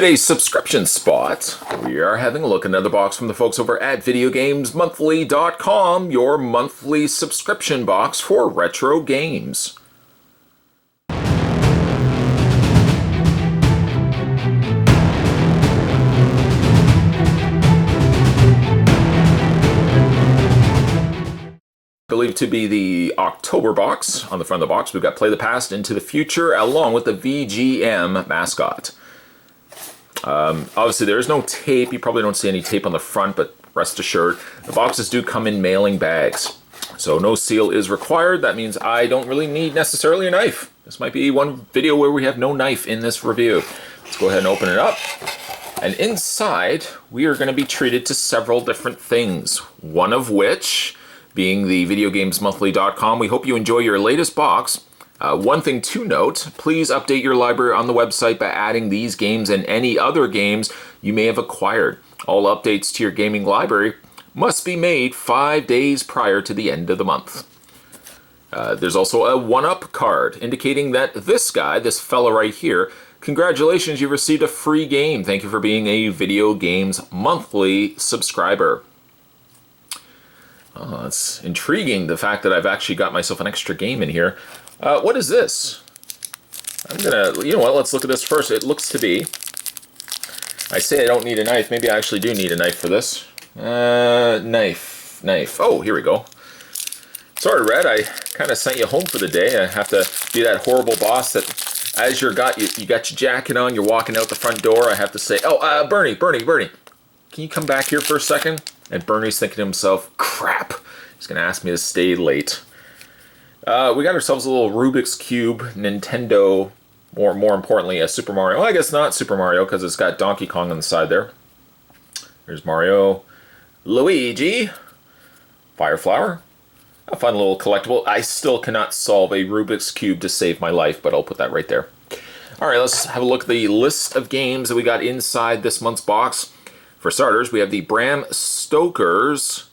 Today's subscription spot, we are having a look at another box from the folks over at theviewgamesmonthly.com, your monthly subscription box for retro games. Believed to be the October box. On the front of the box, we've got Play the Past into the Future, along with the VGM mascot. Obviously, there is no tape. You probably don't see any tape on the front, but rest assured, the boxes do come in mailing bags. So no seal is required. That means I don't really need necessarily a knife. This might be one video where we have no knife in this review. Let's go ahead and open it up. And inside, we are going to be treated to several different things. One of which being the theviewgamesmonthly.com. We hope you enjoy your latest box. One thing to note, please update your library on the website by adding these games and any other games you may have acquired. All updates to your gaming library must be made 5 days prior to the end of the month. There's also a one-up card indicating that this guy, this fella right here, congratulations, you've received a free game. Thank you for being a Video Games Monthly subscriber. Oh, it's intriguing, the fact that I've actually got myself an extra game in here. What is this? You know what, let's look at this first. It looks to be, I say I don't need a knife, maybe I actually do need a knife for this. Knife. Oh, here we go. Sorry, Red, I kind of sent you home for the day. I have to be that horrible boss that as you got your jacket on, you're walking out the front door, I have to say, oh, Bernie, can you come back here for a second? And Bernie's thinking to himself, crap, he's going to ask me to stay late. We got ourselves a little Rubik's Cube, Nintendo, or more importantly, a Super Mario. Well, I guess not Super Mario, because it's got Donkey Kong on the side there. There's Mario, Luigi, Fire Flower, a fun little collectible. I still cannot solve a Rubik's Cube to save my life, but I'll put that right there. All right, let's have a look at the list of games that we got inside this month's box. For starters, we have the Bram Stoker's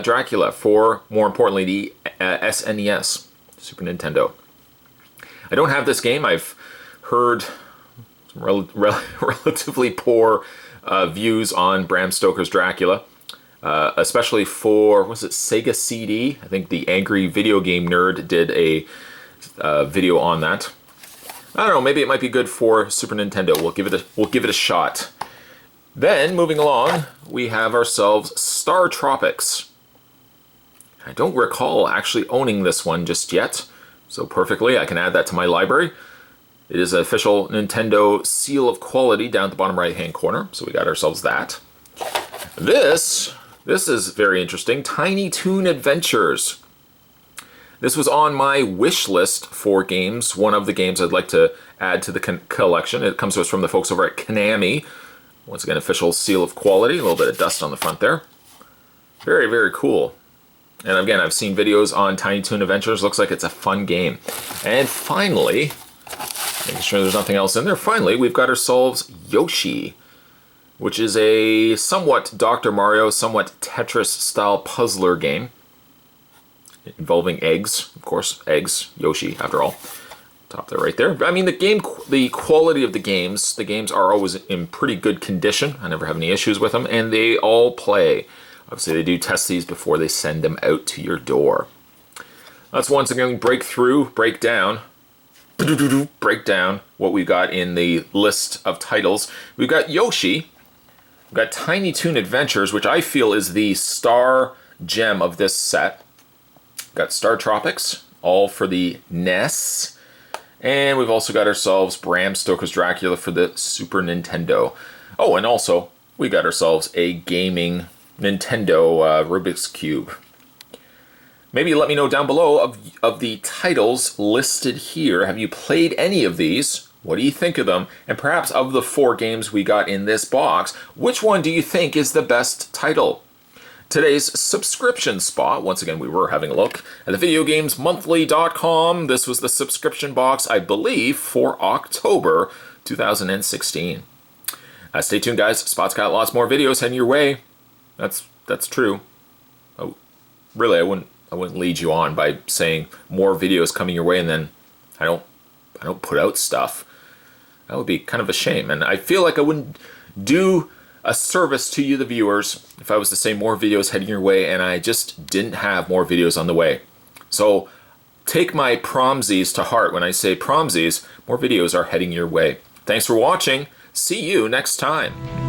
Dracula for, more importantly, the SNES, Super Nintendo. I don't have this game. I've heard some relatively poor views on Bram Stoker's Dracula, especially for, was it Sega CD? I think the Angry Video Game Nerd did a video on that. I don't know, maybe it might be good for Super Nintendo. We'll give it a shot. Then, moving along, we have ourselves Startropics. I don't recall actually owning this one just yet, so perfectly, I can add that to my library. It is an official Nintendo seal of quality down at the bottom right-hand corner, so we got ourselves that. This is very interesting, Tiny Toon Adventures. This was on my wish list for games, one of the games I'd like to add to the collection. It comes to us from the folks over at Konami. Once again, official seal of quality, a little bit of dust on the front there. Very, very cool. And again, I've seen videos on Tiny Toon Adventures. Looks like it's a fun game. And finally, making sure there's nothing else in there, finally, we've got ourselves Yoshi, which is a somewhat Dr. Mario, somewhat Tetris-style puzzler game involving eggs. Of course, eggs, Yoshi, after all. Top there, right there. I mean, the quality of the games are always in pretty good condition. I never have any issues with them, and they all play. Obviously, they do test these before they send them out to your door. Let's once again break down what we've got in the list of titles. We've got Yoshi, we've got Tiny Toon Adventures, which I feel is the star gem of this set. We've got Startropics, all for the NES. And we've also got ourselves Bram Stoker's Dracula for the Super Nintendo. Oh, and also, we got ourselves a gaming Nintendo Rubik's Cube. Maybe let me know down below of the titles listed here. Have you played any of these? What do you think of them? And perhaps of the 4 games we got in this box, which one do you think is the best title? Today's subscription spot, once again, we were having a look at theviewgamesmonthly.com. This was the subscription box, I believe, for October 2016. Stay tuned, guys. Spot's got lots more videos heading your way. That's true. Oh, really, I wouldn't lead you on by saying more videos coming your way, and then I don't put out stuff. That would be kind of a shame. And I feel like I wouldn't do a service to you, the viewers, if I was to say more videos heading your way and I just didn't have more videos on the way. So take my promsies to heart when I say promsies, more videos are heading your way. Thanks for watching. See you next time.